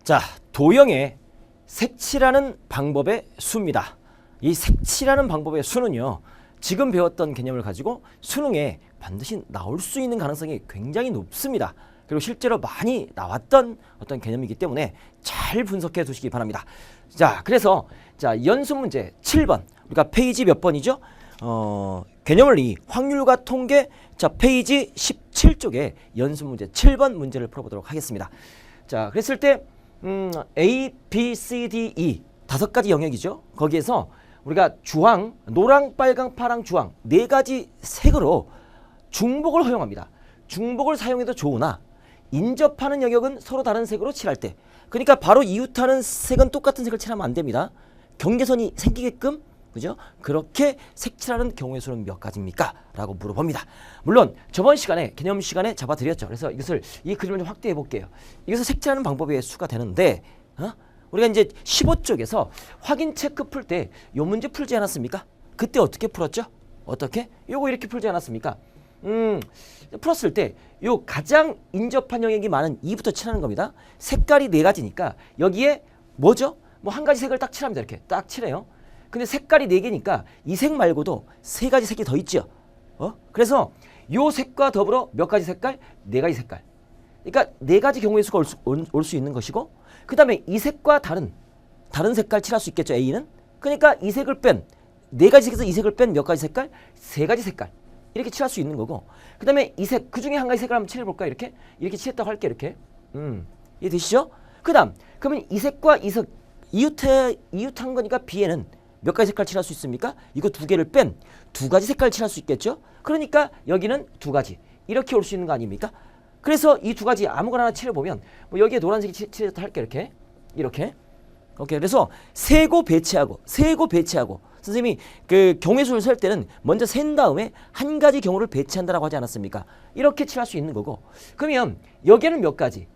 자, 도형의 색칠하는 방법의 수입니다. 이 색칠하는 방법의 수는요, 지금 배웠던 개념을 가지고 수능에 반드시 나올 수 있는 가능성이 굉장히 높습니다. 그리고 실제로 많이 나왔던 어떤 개념이기 때문에 잘 분석해 두시기 바랍니다. 자, 그래서 자, 연습 문제 7번. 우리가 페이지 몇 번이죠? 개념원리 확률과 통계. 자, 페이지 17쪽에 연습 문제 7번 문제를 풀어보도록 하겠습니다. 자, 그랬을 때 A, B, C, D, E 5가지 영역이죠. 거기에서 우리가 주황, 노랑, 빨강, 파랑, 주황 4가지 색으로 중복을 허용합니다. 중복을 사용해도 좋으나 인접하는 영역은 서로 다른 색으로 칠할 때, 그러니까 바로 이웃하는 색은 똑같은 색을 칠하면 안 됩니다. 경계선이 생기게끔, 그죠? 그렇게 색칠하는 경우의 수는 몇 가지입니까? 라고 물어봅니다. 물론 저번 시간에 개념 시간에 잡아드렸죠. 그래서 이것을 이 그림을 좀 확대해 볼게요. 이것을 색칠하는 방법의 수가 되는데, 우리가 이제 15쪽에서 확인 체크 풀 때 요 문제 풀지 않았습니까? 그때 어떻게 풀었죠? 어떻게? 요거 이렇게 풀지 않았습니까? 풀었을 때 요 가장 인접한 영역이 많은 2부터 칠하는 겁니다. 색깔이 4가지니까 여기에 뭐죠? 뭐 한 가지 색을 딱 칠합니다. 이렇게 딱 칠해요. 근데 색깔이 4개니까 이 색 말고도 3가지 색이 더 있죠. 그래서 요 색과 더불어 몇 가지 색깔? 4가지 색깔. 그러니까 4가지 경우의 수가 올 수 있는 것이고, 그 다음에 이 색과 다른 색깔 칠할 수 있겠죠. A는. 그러니까 이 색을 뺀 4가지 색에서 이 색을 뺀 몇 가지 색깔? 3가지 색깔. 이렇게 칠할 수 있는 거고, 그 다음에 이 색, 그 중에 한 가지 색을 한번 칠해볼까요? 이렇게 칠했다고 할게. 이렇게. 이해되시죠? 그 다음, 그러면 이 색과 이 색, 이웃한 거니까 B에는 몇 가지 색깔 칠할 수 있습니까? 이거 2개를 뺀 2가지 색깔 칠할 수 있겠죠? 그러니까 여기는 2가지. 이렇게 올 수 있는 거 아닙니까? 그래서 이 2가지 아무거나 하나 칠해보면, 뭐 여기에 노란색이 칠했다 할게. 이렇게. 오케이. 그래서 세고 배치하고 선생님이 그 경우의 수를 셀 때는 먼저 센 다음에 한 가지 경우를 배치한다라고 하지 않았습니까? 이렇게 칠할 수 있는 거고, 그러면 여기에는 몇 가지?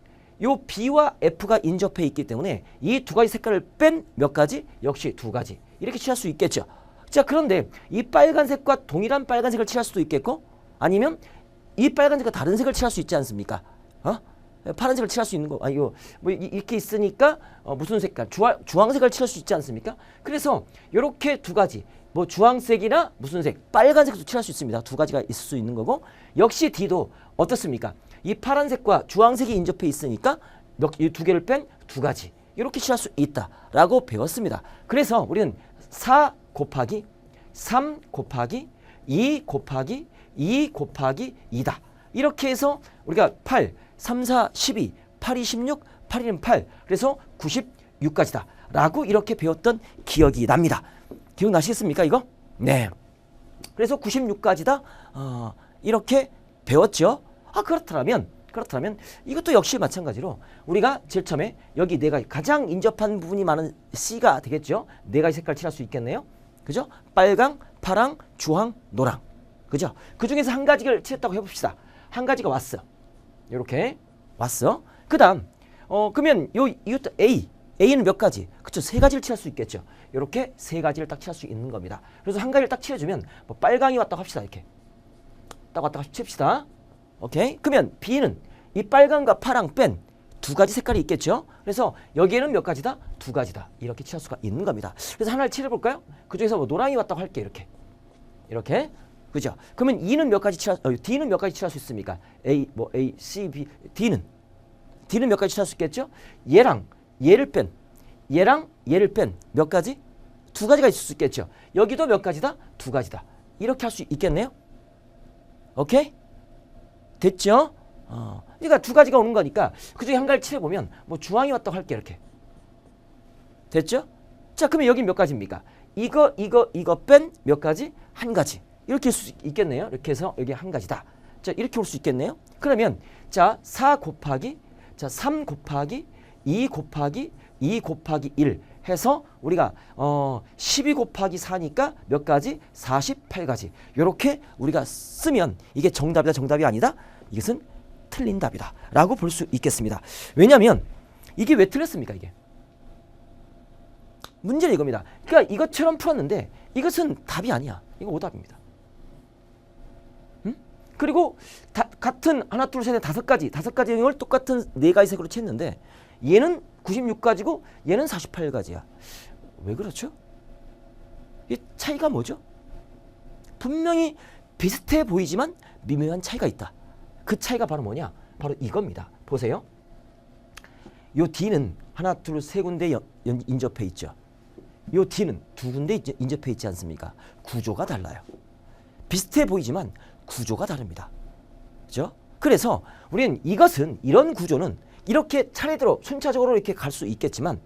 요 B와 F가 인접해 있기 때문에 이 2가지 색깔을 뺀 몇 가지? 역시 2가지. 이렇게 칠할 수 있겠죠. 자, 그런데 이 빨간색과 동일한 빨간색을 칠할 수도 있겠고, 아니면 이 빨간색과 다른 색을 칠할 수 있지 않습니까? 파란색을 칠할 수 있는 거, 이거 뭐 이렇게 있으니까 무슨 색깔? 주황색을 칠할 수 있지 않습니까? 그래서 이렇게 2가지, 뭐 주황색이나 무슨 색, 빨간색도 칠할 수 있습니다. 2가지가 있을 수 있는 거고, 역시 D도 어떻습니까? 이 파란색과 주황색이 인접해 있으니까 이 2개를 뺀 2가지, 이렇게 칠할 수 있다라고 배웠습니다. 그래서 우리는 4 곱하기 3 곱하기 2 곱하기 2 곱하기 2다. 이렇게 해서 우리가 8, 3, 4, 12, 8, 2, 16, 8, 1은 8. 그래서 96까지다. 라고 이렇게 배웠던 기억이 납니다. 기억나시겠습니까, 이거? 네. 그래서 96까지다. 이렇게 배웠죠. 그렇다면 이것도 역시 마찬가지로 우리가 제일 처음에 여기 4가지 가장 인접한 부분이 많은 C가 되겠죠. 4가지 색깔 칠할 수 있겠네요. 그죠? 빨강, 파랑, 주황, 노랑. 그죠? 그 중에서 한 가지를 칠했다고 해봅시다. 한 가지가 왔어. 이렇게 왔어. 그 다음 그러면 이것도 A는 몇 가지? 그쵸? 3가지를 칠할 수 있겠죠. 이렇게 3가지를 딱 칠할 수 있는 겁니다. 그래서 한 가지를 딱 칠해주면 뭐 빨강이 왔다고 합시다. 이렇게 딱 왔다고 칩시다. 오케이? 그러면 B는 이 빨강과 파랑 뺀 2가지 색깔이 있겠죠. 그래서 여기에는 몇 가지다? 2가지다. 이렇게 칠할 수가 있는 겁니다. 그래서 하나를 칠해볼까요? 그 중에서 뭐 노랑이 왔다고 할게. 이렇게. 그죠? 그러면 D는 몇 가지 칠할 수 있습니까? A, C, B, D는 몇 가지 칠할 수 있겠죠? 얘랑 얘를 뺀 몇 가지? 2가지가 있을 수 있겠죠. 여기도 몇 가지다? 2가지다. 이렇게 할 수 있겠네요. 오케이? 됐죠? 그러니까 2가지가 오는 거니까 그 중에 한 가지를 칠해보면 뭐 주황이 왔다고 할게. 이렇게. 됐죠? 자, 그러면 여기 몇 가지입니까? 이거 뺀 몇 가지? 한 가지. 이렇게 할 수 있겠네요. 이렇게 해서 여기 한 가지다. 자, 이렇게 올 수 있겠네요. 그러면 자, 4 곱하기 3 곱하기 2 곱하기 2 곱하기 1 해서 우리가 12 곱하기 4니까 몇 가지? 48가지. 이렇게 우리가 쓰면 이게 정답이다, 정답이 아니다? 이것은 틀린 답이다 라고 볼 수 있겠습니다. 왜냐하면 이게 왜 틀렸습니까? 이게 문제는 이겁니다. 그러니까 이것처럼 풀었는데 이것은 답이 아니야. 이거 오답입니다. 그리고 같은 하나, 둘, 셋, 넷, 5가지 영역을 똑같은 4가지 색으로 쳤는데 얘는 96가지고 얘는 48가지야. 왜 그렇죠? 이 차이가 뭐죠? 분명히 비슷해 보이지만 미묘한 차이가 있다. 그 차이가 바로 뭐냐? 바로 이겁니다. 보세요. 요 D는 하나, 둘, 세 군데 인접해 있죠. 요 D는 두 군데 인접해 있지 않습니까? 구조가 달라요. 비슷해 보이지만 구조가 다릅니다. 그죠? 그래서 우리는 이런 구조는 이렇게 차례대로 순차적으로 이렇게 갈 수 있겠지만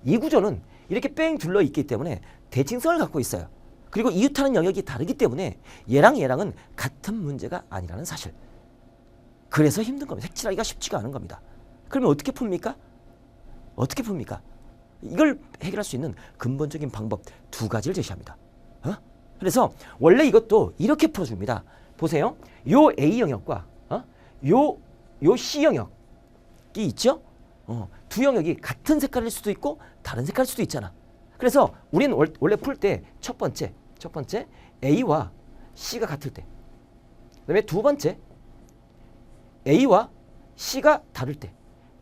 이 구조는 이렇게 뺑 둘러 있기 때문에 대칭성을 갖고 있어요. 그리고 이웃하는 영역이 다르기 때문에 얘랑은 같은 문제가 아니라는 사실. 그래서 힘든 겁니다. 색칠하기가 쉽지가 않은 겁니다. 그러면 어떻게 풉니까? 어떻게 풉니까? 이걸 해결할 수 있는 근본적인 방법 두 가지를 제시합니다. 그래서 원래 이것도 이렇게 풀어줍니다. 보세요. 요 A 영역과 요 C 영역이 있죠? 두 영역이 같은 색깔일 수도 있고 다른 색깔일 수도 있잖아. 그래서 우리는 원래 풀 때 첫 번째 A와 C가 같을 때, 그다음에 두 번째 A와 C가 다를 때,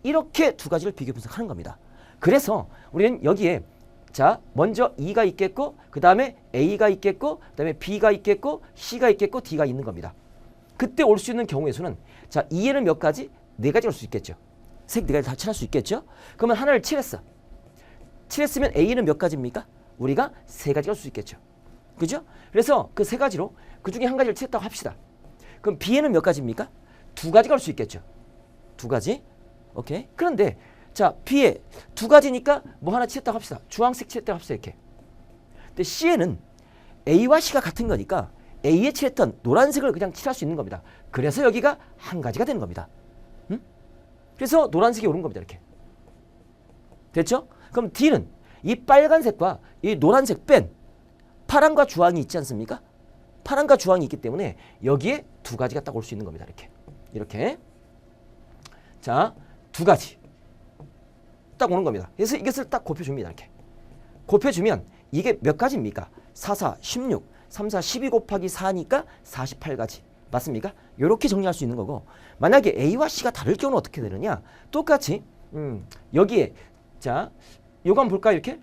이렇게 두 가지를 비교 분석하는 겁니다. 그래서 우리는 여기에 자 먼저 E가 있겠고 그 다음에 A가 있겠고 그 다음에 B가 있겠고 C가 있겠고 D가 있는 겁니다. 그때 올 수 있는 경우의 수는 자 E에는 몇 가지? 네 가지 올 수 있겠죠. 색 네 가지 다 칠할 수 있겠죠. 그러면 하나를 칠했어. 칠했으면 A는 몇 가지입니까? 우리가 세 가지가 올 수 있겠죠. 그죠? 그래서 그 세 가지로 그 중에 한 가지를 칠했다고 합시다. 그럼 B에는 몇 가지입니까? 두 가지가 올 수 있겠죠. 두 가지. 오케이. 그런데 자 B에 두 가지니까 뭐 하나 칠했다고 합시다. 주황색 칠했다고 합시다. 이렇게. 근데 C에는 A와 C가 같은 거니까 A에 칠했던 노란색을 그냥 칠할 수 있는 겁니다. 그래서 여기가 한 가지가 되는 겁니다. 그래서 노란색이 오른 겁니다. 이렇게. 됐죠? 그럼 D는 이 빨간색과 이 노란색 뺀 파란과 주황이 있지 않습니까? 파란과 주황이 있기 때문에 여기에 두 가지가 딱 올 수 있는 겁니다. 이렇게. 자, 두 가지 딱 오는 겁니다. 그래서 이것을 딱 곱해줍니다. 이렇게. 곱해주면 이게 몇 가지입니까? 4, 4, 16, 3, 4, 12 곱하기 4니까 48가지. 맞습니까? 이렇게 정리할 수 있는 거고, 만약에 A와 C가 다를 경우는 어떻게 되느냐? 똑같이 여기에 자 요거 한번 볼까요? 이렇게.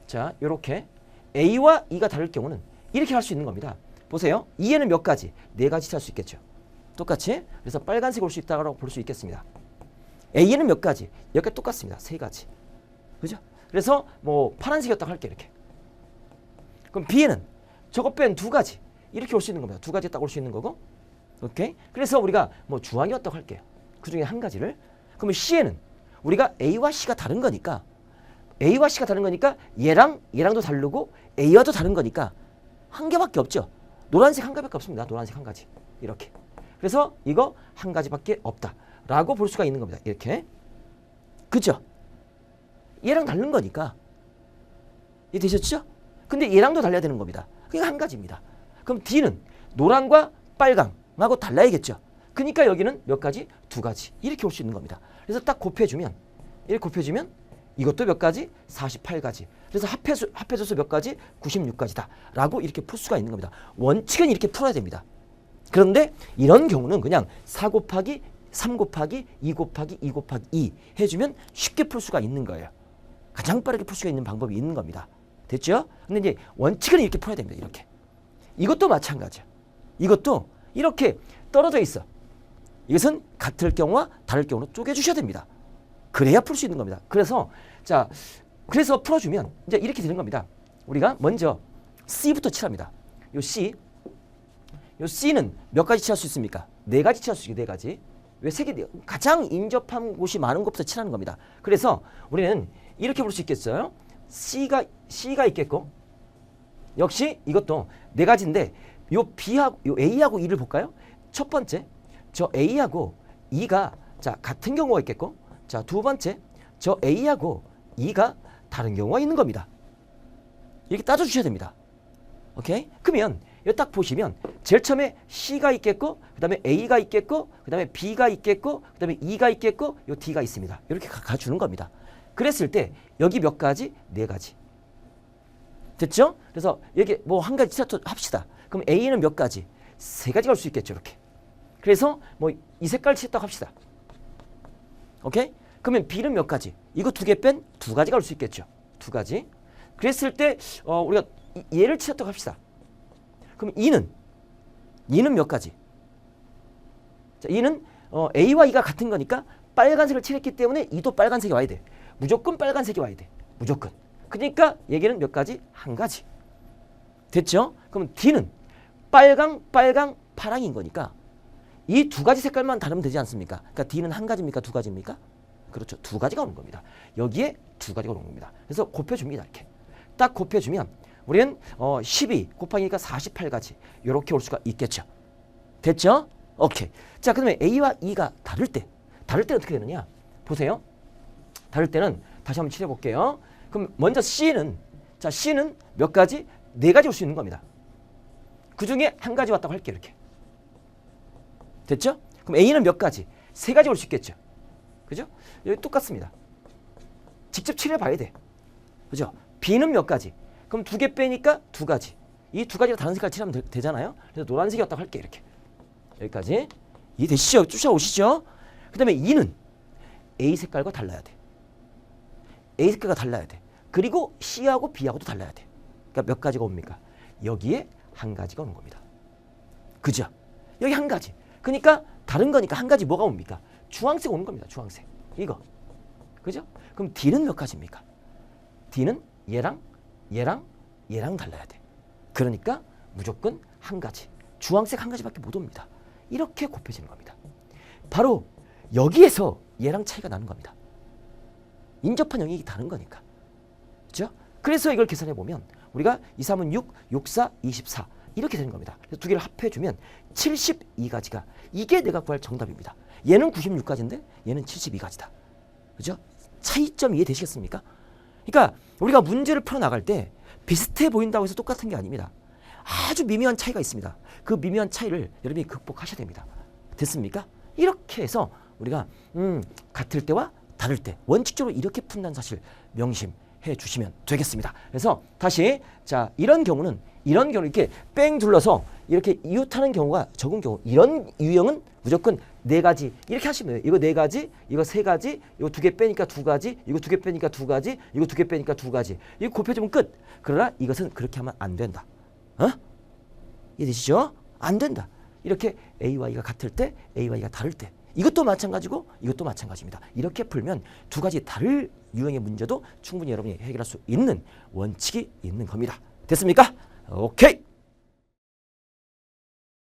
자 요렇게 A와 E가 다를 경우는 이렇게 할 수 있는 겁니다. 보세요. E에는 몇 가지? 네 가지 할 수 있겠죠. 똑같이. 그래서 빨간색 올 수 있다고 볼 수 있겠습니다. A에는 몇 가지? 여기 똑같습니다. 세 가지. 그죠? 그래서 뭐 파란색이었다고 할게요. 이렇게. 그럼 B에는 저거 뺀 두 가지. 이렇게 올 수 있는 겁니다. 두 가지 딱 올 수 있는 거고. 오케이? 그래서 우리가 뭐 주황이었다고 할게요. 그 중에 한 가지를. 그러면 C에는 우리가 A와 C가 다른 거니까 얘랑도 다르고 A와도 다른 거니까 한 개밖에 없죠. 노란색 한 개밖에 없습니다. 노란색 한 가지. 이렇게. 그래서 이거 한 가지밖에 없다라고 볼 수가 있는 겁니다. 이렇게. 그죠? 얘랑 다른 거니까. 이해 되셨죠? 근데 얘랑도 달라야 되는 겁니다. 그게 한 가지입니다. 그럼 D는 노랑과 빨강하고 달라야겠죠. 그러니까 여기는 몇 가지? 두 가지. 이렇게 올 수 있는 겁니다. 그래서 딱 곱해주면 이렇게 곱해주면 이것도 몇 가지? 48가지. 그래서 합해줘서 몇 가지? 96가지다. 라고 이렇게 풀 수가 있는 겁니다. 원칙은 이렇게 풀어야 됩니다. 그런데 이런 경우는 그냥 4 곱하기 3 곱하기 2 곱하기 2 곱하기 2 해주면 쉽게 풀 수가 있는 거예요. 가장 빠르게 풀 수가 있는 방법이 있는 겁니다. 됐죠? 근데 이제 원칙은 이렇게 풀어야 됩니다. 이렇게. 이것도 마찬가지야. 이것도 이렇게 떨어져 있어. 이것은 같을 경우와 다를 경우로 쪼개주셔야 됩니다. 그래야 풀 수 있는 겁니다. 그래서 그래서 풀어주면 이제 이렇게 되는 겁니다. 우리가 먼저 C부터 칠합니다. 요 C는 몇 가지 칠할 수 있습니까? 네 가지 칠할 수 있게 네 가지. 왜 세 개? 가장 인접한 곳이 많은 것부터 칠하는 겁니다. 그래서 우리는 이렇게 볼 수 있겠어요. C가 있겠고, 역시 이것도 네 가지인데 요 A하고 E를 볼까요? 첫 번째, 저 A하고 E가 자 같은 경우가 있겠고, 자 두 번째, 저 A하고 E가 다른 경우가 있는 겁니다. 이렇게 따져주셔야 됩니다. 오케이? 그러면 여기 딱 보시면 제일 처음에 C가 있겠고, 그 다음에 A가 있겠고, 그 다음에 B가 있겠고, 그 다음에 E가 있겠고, 요 D가 있습니다. 이렇게 가주는 겁니다. 그랬을 때 여기 몇 가지? 네 가지. 됐죠? 그래서 여기 뭐 한 가지 합시다. 그럼 A는 몇 가지? 세 가지가 올 수 있겠죠. 이렇게. 그래서 뭐 이 색깔 칠했다고 합시다. 오케이? 그러면 B는 몇 가지? 이거 두 개 뺀 두 가지가 올 수 있겠죠. 두 가지. 그랬을 때 우리가 얘를 치웠다고 합시다. 그럼 E는 몇 가지? 자, E는 A와 E가 같은 거니까 빨간색을 칠했기 때문에 E도 빨간색이 와야 돼. 무조건 빨간색이 와야 돼. 무조건. 그러니까 얘기는 몇 가지? 한 가지. 됐죠? 그럼 D는 빨강, 파랑인 거니까 이 두 가지 색깔만 다르면 되지 않습니까? 그러니까 D는 한 가지입니까? 두 가지입니까? 그렇죠. 두 가지가 오는 겁니다. 여기에 두 가지가 오는 겁니다. 그래서 곱해줍니다. 이렇게. 딱 곱해주면 우리는 12 곱하기니까 48가지 이렇게 올 수가 있겠죠. 됐죠? 오케이. 자, 그다음에 A와 E가 다를 때는 어떻게 되느냐? 보세요. 다를 때는 다시 한번 칠해볼게요. 그럼 먼저 C는 몇 가지? 네 가지 올 수 있는 겁니다. 그 중에 한 가지 왔다고 할게요. 이렇게. 됐죠? 그럼 A는 몇 가지? 세 가지 올 수 있겠죠. 그죠? 여기 똑같습니다. 직접 칠해봐야 돼. 그죠? B는 몇 가지? 그럼 두 개 빼니까 두 가지. 이 두 가지가 다른 색깔 칠하면 되잖아요. 그래서 노란색이 왔다고 할게요. 이렇게. 여기까지. 이해되시죠? 쫓아오시죠? 그 다음에 E는 A 색깔과 달라야 돼. A 색깔과 달라야 돼. 그리고 C하고 B하고도 달라야 돼. 그러니까 몇 가지가 옵니까? 여기에 한 가지가 오는 겁니다. 그죠? 여기 한 가지. 그러니까 다른 거니까 한 가지 뭐가 옵니까? 주황색 오는 겁니다. 주황색. 이거. 그죠? 그럼 D는 몇 가지입니까? D는 얘랑 달라야 돼. 그러니까 무조건 한 가지. 주황색 한 가지밖에 못 옵니다. 이렇게 곱해지는 겁니다. 바로 여기에서 얘랑 차이가 나는 겁니다. 인접한 영역이 다른 거니까. 그렇죠? 그래서 이걸 계산해 보면 우리가 2, 3은 6, 6, 4, 24 이렇게 되는 겁니다. 그래서 두 개를 합해주면 72가지가 이게 내가 구할 정답입니다. 얘는 96가지인데 얘는 72가지다. 그죠? 차이점 이해되시겠습니까? 그러니까 우리가 문제를 풀어나갈 때 비슷해 보인다고 해서 똑같은 게 아닙니다. 아주 미묘한 차이가 있습니다. 그 미묘한 차이를 여러분이 극복하셔야 됩니다. 됐습니까? 이렇게 해서 우리가 같을 때와 다를 때 원칙적으로 이렇게 푼다는 사실 명심해 주시면 되겠습니다. 그래서 다시 자 이런 경우는 이렇게 뺑 둘러서 이렇게 이웃하는 경우가 적은 경우 이런 유형은 무조건 네 가지 이렇게 하시면 돼요. 이거 네 가지, 이거 세 가지, 이거 두 개 빼니까 두 가지, 이거 두 개 빼니까 두 가지, 이거 두 개 빼니까 두 가지. 이거 곱해주면 끝. 그러나 이것은 그렇게 하면 안 된다. 이해되시죠? 안 된다. 이렇게 A와 E가 같을 때, A와 E가 다를 때 이것도 마찬가지고 이것도 마찬가지입니다. 이렇게 풀면 두 가지 다른 유형의 문제도 충분히 여러분이 해결할 수 있는 원칙이 있는 겁니다. 됐습니까? 오케이.